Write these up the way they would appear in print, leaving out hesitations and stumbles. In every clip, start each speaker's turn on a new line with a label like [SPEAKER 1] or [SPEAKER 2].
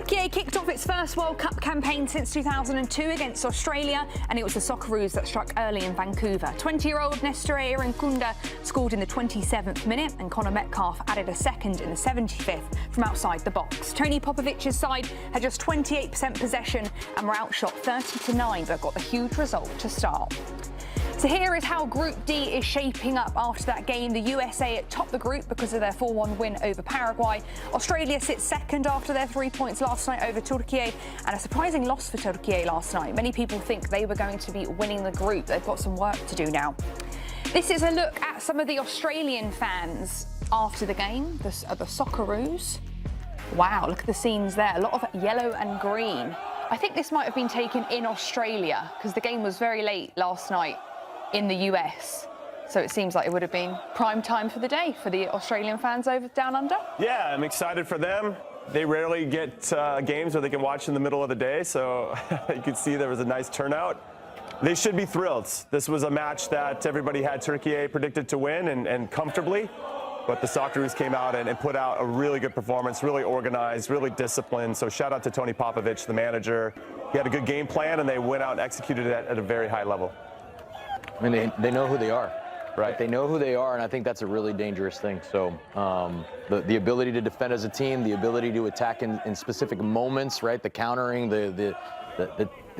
[SPEAKER 1] Türkiye kicked off its first World Cup campaign since 2002 against Australia, and it was the Socceroos that struck early in Vancouver. 20-year-old Nestor Irankunda scored in the 27th minute, and Connor Metcalf added a second in the 75th from outside the box. Tony Popovic's side had just 28% possession and were outshot 30-9, but got the huge result to start. So here is how Group D is shaping up after that game. The USA topped the group because of their 4-1 win over Paraguay. Australia sits second after their 3 points last night over Türkiye, and a surprising loss for Türkiye last night. Many people think they were going to be winning the group. They've got some work to do now. This is a look at some of the Australian fans after the game, the Socceroos. Wow, look at the scenes there. A lot of yellow and green. I think this might have been taken in Australia because the game was very late last night in the US. So it seems like it would have been prime time for the day for the Australian fans over down under.
[SPEAKER 2] Yeah, I'm excited for them. They rarely get games where they can watch in the middle of the day, so you can see there was a nice turnout. They should be thrilled. This was a match that everybody had Türkiye predicted to win and comfortably, but the Socceroos came out and put out a really good performance, really organized, really disciplined. So shout out to Tony Popovic, the manager. He had a good game plan, and they went out and executed it at a very high level.
[SPEAKER 3] I mean, they know who they are, right? They know who they are, and I think that's a really dangerous thing. So the ability to defend as a team, the ability to attack in specific moments, right? The countering, the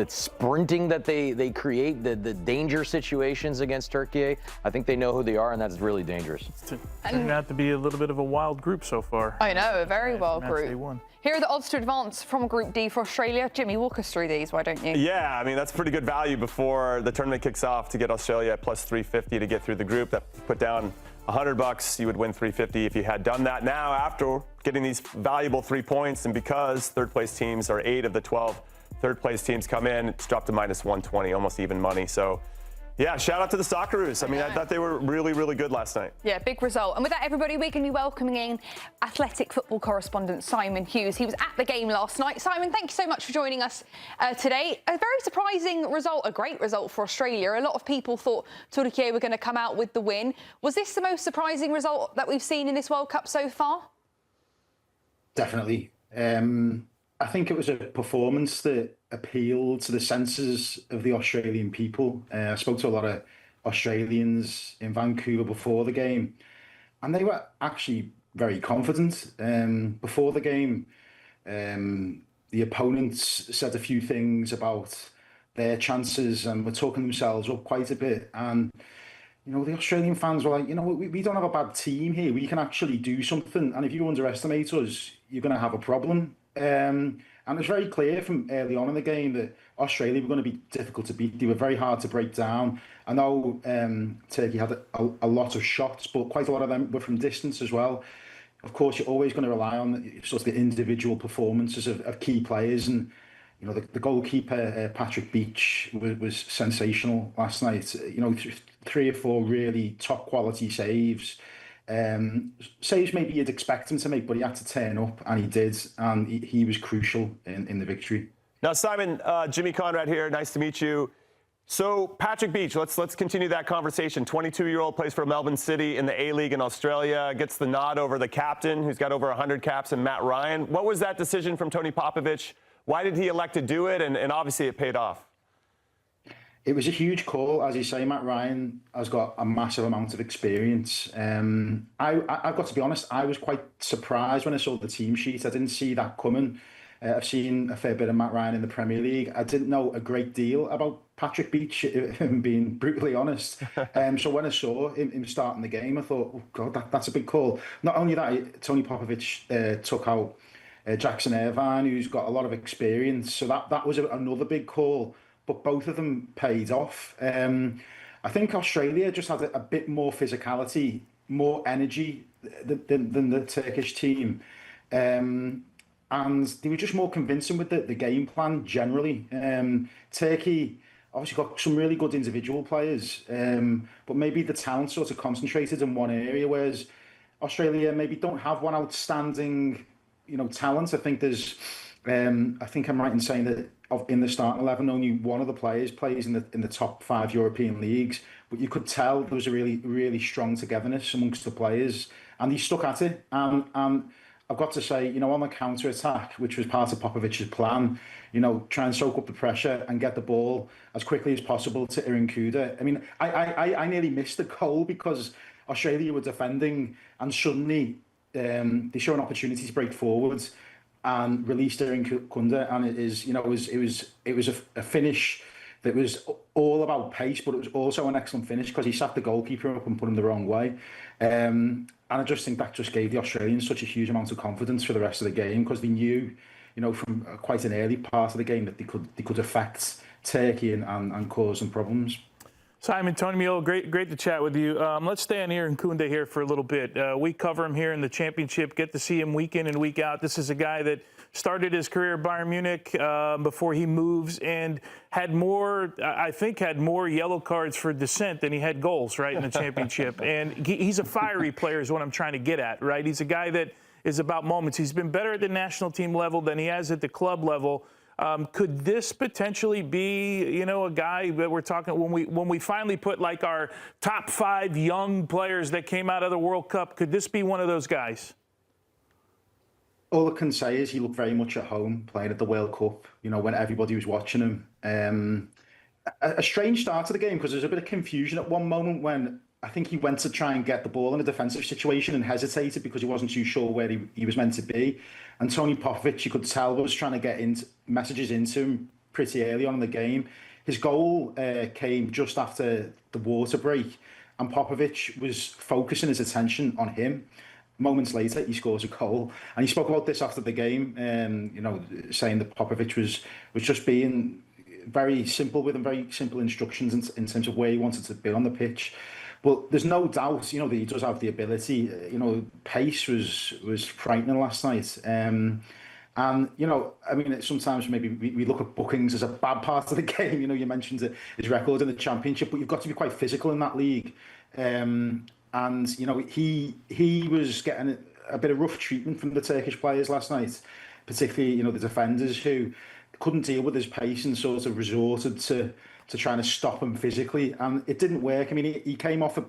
[SPEAKER 3] sprinting that they create, the danger situations against Türkiye. I think they know who they are, and that's really dangerous.
[SPEAKER 4] It's turned out to be a little bit of a wild group so far.
[SPEAKER 1] I know, a very wild group.
[SPEAKER 4] They won.
[SPEAKER 1] Here are the odds to advance from Group D for Australia. Jimmy, walk us through these, why don't you?
[SPEAKER 2] Yeah, I mean, that's pretty good value before the tournament kicks off to get Australia at plus 350 to get through the group. That put down $100, you would win 350 if you had done that. Now, after getting these valuable 3 points, and because third place teams are 8 of the 12 third place teams come in, it's dropped to minus 120, almost even money. So yeah, shout out to the Socceroos. I mean, I thought they were really, really good last night. Yeah,
[SPEAKER 1] big result. And with that, everybody, we're going to be welcoming in athletic football correspondent Simon Hughes. He was at the game last night. Simon, thank you so much for joining us today. A very surprising result, a great result for Australia. A lot of people thought Türkiye were going to come out with the win. Was this the most surprising result that we've seen in this World Cup so far?
[SPEAKER 5] Definitely. I think it was a performance that appealed to the senses of the Australian people. I spoke to a lot of Australians in Vancouver before the game, and they were actually very confident. Before the game, the opponents said a few things about their chances and were talking themselves up quite a bit. And, you know, the Australian fans were like, you know, we don't have a bad team here. We can actually do something. And if you underestimate us, you're going to have a problem. And it was very clear from early on in the game that Australia were going to be difficult to beat. They were very hard to break down. I know Turkey had a lot of shots, but quite a lot of them were from distance as well. Of course, you're always going to rely on sort of the individual performances of key players. And, you know, the goalkeeper, Patrick Beach, was sensational last night. You know, 3 or 4 really top quality saves. Saves maybe you'd expect him to make, but he had to turn up, and he did, and he was crucial in the victory.
[SPEAKER 2] Now, Simon, Jimmy Conrad here. Nice to meet you. So, Patrick Beach, let's continue that conversation. 22-year-old, plays for Melbourne City in the A-League in Australia, gets the nod over the captain, who's got over 100 caps, and Matt Ryan. What was that decision from Tony Popovic? Why did he elect to do it? And obviously, it paid off.
[SPEAKER 5] It was a huge call. As you say, Matt Ryan has got a massive amount of experience. I've got to be honest, I was quite surprised when I saw the team sheet. I didn't see that coming. I've seen a fair bit of Matt Ryan in the Premier League. I didn't know a great deal about Patrick Beach, if I'm being brutally honest. So when I saw him starting the game, I thought, oh God, that's a big call. Not only that, Tony Popovic took out Jackson Irvine, who's got a lot of experience. So that was another big call. But both of them paid off. I think Australia just had a bit more physicality, more energy than the Turkish team. And they were just more convincing with the game plan generally. Turkey obviously got some really good individual players, but maybe the talent sort of concentrated in one area, whereas Australia maybe don't have one outstanding, you know, talent. I think there's, I think I'm right in saying that in the starting 11, only one of the players plays in the top 5 European leagues. But you could tell there was a really, really strong togetherness amongst the players, and they stuck at it. And I've got to say, on the counter attack, which was part of Popovic's plan, try and soak up the pressure and get the ball as quickly as possible to Irankuda. I mean, I nearly missed the goal because Australia were defending, and suddenly they show an opportunity to break forwards and release Irankuda, and it was a finish that was all about pace, but it was also an excellent finish because he sat the goalkeeper up and put him the wrong way. And I just think that just gave the Australians such a huge amount of confidence for the rest of the game, because they knew, from quite an early part of the game that they could affect Turkey and cause them problems.
[SPEAKER 4] Simon, Tony Meola, great to chat with you. Let's stay on Irankuda here for a little bit. We cover him here in the championship, get to see him week in and week out. This is a guy that started his career at Bayern Munich before he moves, and had more yellow cards for dissent than he had goals, right, in the championship. And he's a fiery player is what I'm trying to get at, right? He's a guy that is about moments. He's been better at the national team level than he has at the club level. Could this potentially be, a guy that we're talking when we finally put like our top 5 young players that came out of the World Cup? Could this be one of those guys?
[SPEAKER 5] All I can say is he looked very much at home playing at the World Cup, when everybody was watching him. A strange start to the game, because there was a bit of confusion at one moment when I think he went to try and get the ball in a defensive situation and hesitated because he wasn't too sure where he was meant to be. And Tony Popovic, you could tell, was trying to get messages into him pretty early on in the game. His goal came just after the water break, and Popovic was focusing his attention on him. Moments later, he scores a goal, and he spoke about this after the game, saying that Popovic was just being very simple with him, very simple instructions in terms of where he wanted to be on the pitch. But there's no doubt, that he does have the ability. Pace was frightening last night. And, sometimes maybe we look at bookings as a bad part of the game. You mentioned his record in the championship, but you've got to be quite physical in that league. And he was getting a bit of rough treatment from the Turkish players last night, particularly, the defenders who couldn't deal with his pace and sort of resorted to trying to stop him physically, and it didn't work. I mean, he came off, I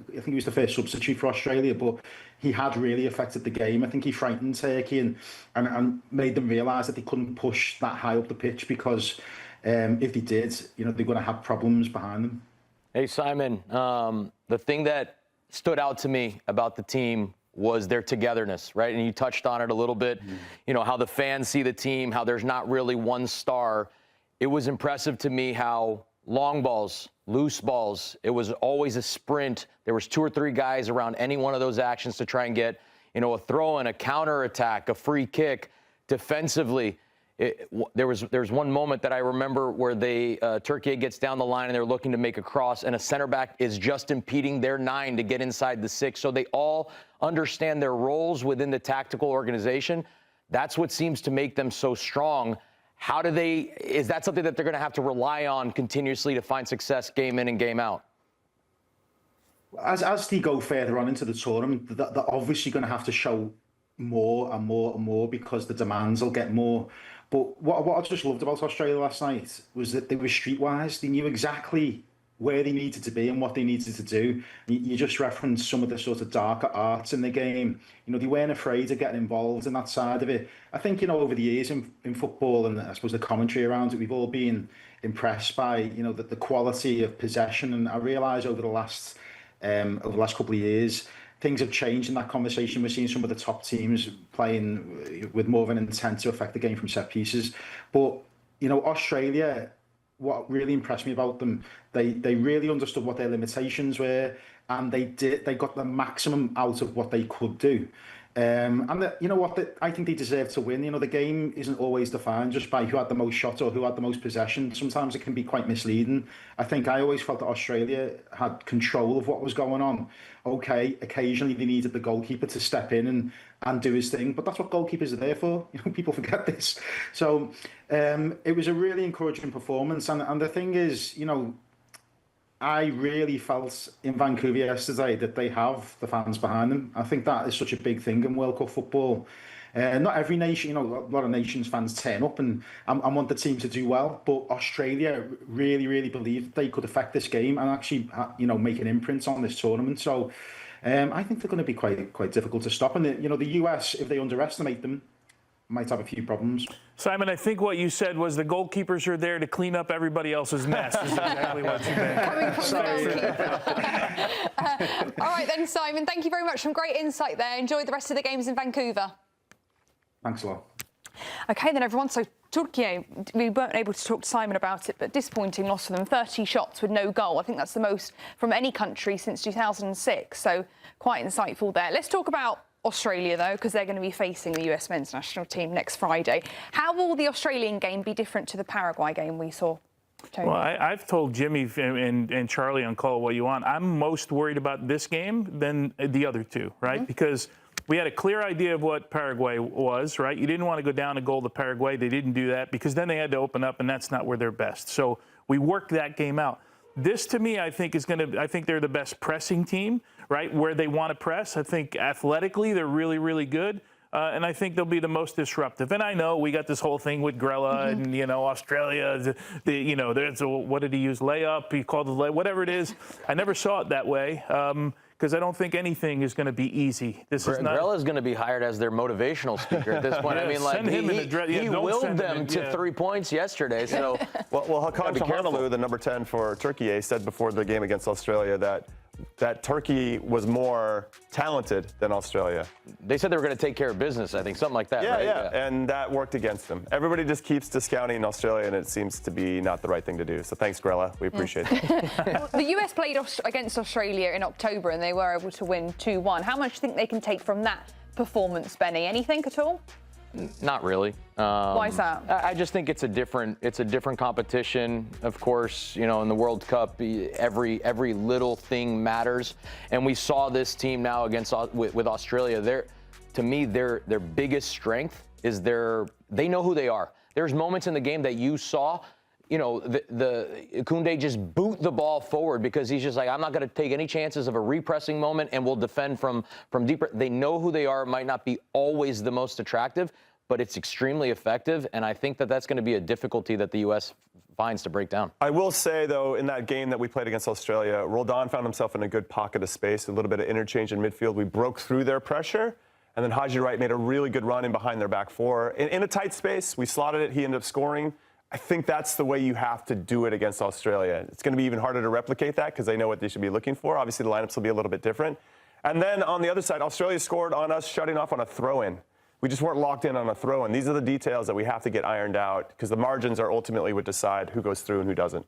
[SPEAKER 5] think he was the first substitute for Australia, but he had really affected the game. I think he frightened Turkey and made them realise that they couldn't push that high up the pitch, because if they did, they're going to have problems behind them.
[SPEAKER 3] Hey, Simon, the thing that stood out to me about the team was their togetherness, right? And you touched on it a little bit, how the fans see the team, how there's not really one star. It was impressive to me how long balls, loose balls, it was always a sprint. There was 2 or 3 guys around any one of those actions to try and get, a throw in, a counter attack, a free kick. Defensively, there was one moment that I remember where Turkey gets down the line and they're looking to make a cross, and a center back is just impeding their 9 to get inside the 6. So they all understand their roles within the tactical organization. That's what seems to make them so strong. Is that something that they're going to have to rely on continuously to find success game in and game out?
[SPEAKER 5] As they go further on into the tournament, they're obviously going to have to show more and more and more, because the demands will get more. But what I just loved about Australia last night was that they were streetwise. They knew exactly where they needed to be and what they needed to do. You just referenced some of the sort of darker arts in the game. They weren't afraid of getting involved in that side of it. I think, over the years in football, and I suppose the commentary around it, we've all been impressed by, the quality of possession. And I realise over the last couple of years, things have changed in that conversation. We're seeing some of the top teams playing with more of an intent to affect the game from set pieces. But, Australia, what really impressed me about them, they really understood what their limitations were, and they got the maximum out of what they could do. And I think they deserve to win. The game isn't always defined just by who had the most shots or who had the most possession. Sometimes it can be quite misleading. I always felt that Australia had control of what was going on. Okay, occasionally they needed the goalkeeper to step in and do his thing, but that's what goalkeepers are there for. People forget this. So it was a really encouraging performance. And the thing is, I really felt in Vancouver yesterday that they have the fans behind them. I think that is such a big thing in World Cup football. Not every nation, a lot of nations fans turn up and want the team to do well, but Australia really, really believed they could affect this game and actually, make an imprint on this tournament. So I think they're going to be quite difficult to stop. And the US, if they underestimate them, might have a few problems.
[SPEAKER 4] Simon, I think what you said was the goalkeepers are there to clean up everybody else's mess. Is exactly what you meant.
[SPEAKER 1] Coming from the goalkeeper. All right then, Simon, thank you very much. Some great insight there. Enjoy the rest of the games in Vancouver.
[SPEAKER 5] Thanks a lot.
[SPEAKER 1] OK, then, everyone. So, Türkiye, we weren't able to talk to Simon about it, but disappointing loss for them. 30 shots with no goal. I think that's the most from any country since 2006. So, quite insightful there. Let's talk about Australia, though, because they're going to be facing the US men's national team next Friday. How will the Australian game be different to the Paraguay game we saw, Tony?
[SPEAKER 4] Well, I've told Jimmy and Charlie on Call It What You Want, I'm most worried about this game than the other two, right? Because we had a clear idea of what Paraguay was, right? You didn't want to go down a goal to Paraguay. They didn't do that because then they had to open up, and that's not where they're best. So we worked that game out. This, to me, I think I think they're the best pressing team, right, where they want to press. I think athletically they're really, really good. And I think they'll be the most disruptive. And I know we got this whole thing with Grella and, Australia, what did he use? Layup, he called it layup, whatever it is. I never saw it that way. Because I don't think anything is going to be easy. This is not.
[SPEAKER 3] Grella's going to be hired as their motivational speaker at this point. I mean, like he willed them to 3 points yesterday. So,
[SPEAKER 2] well, Hakan Çalhanoğlu, the number 10 for Türkiye, said before the game against Australia that Turkey was more talented than Australia.
[SPEAKER 3] They said they were going to take care of business, I think, something like that, right?
[SPEAKER 2] Yeah, and that worked against them. Everybody just keeps discounting Australia, and it seems to be not the right thing to do. So thanks, Grella. We appreciate it.
[SPEAKER 1] The US played against Australia in October, and they were able to win 2-1. How much do you think they can take from that performance, Benny? Anything at all?
[SPEAKER 3] Not really.
[SPEAKER 1] Why is that?
[SPEAKER 3] I just think it's a different competition. Of course, in the World Cup, every little thing matters. And we saw this team now with Australia. To me, their biggest strength is they know who they are. There's moments in the game that you saw. The Koundé just boot the ball forward because he's just like, I'm not going to take any chances of a repressing moment, and we'll defend from deeper. They know who they are. It might not be always the most attractive, but it's extremely effective, and I think that's going to be a difficulty that the U.S. finds to break down.
[SPEAKER 2] I will say, though, in that game that we played against Australia, Roldan found himself in a good pocket of space, a little bit of interchange in midfield. We broke through their pressure, and then Haji Wright made a really good run in behind their back four. In a tight space, we slotted it. He ended up scoring. I think that's the way you have to do it against Australia. It's going to be even harder to replicate that because they know what they should be looking for. Obviously, the lineups will be a little bit different. And then on the other side, Australia scored on us shutting off on a throw-in. We just weren't locked in on a throw-in. These are the details that we have to get ironed out because the margins are ultimately what decide who goes through and who doesn't.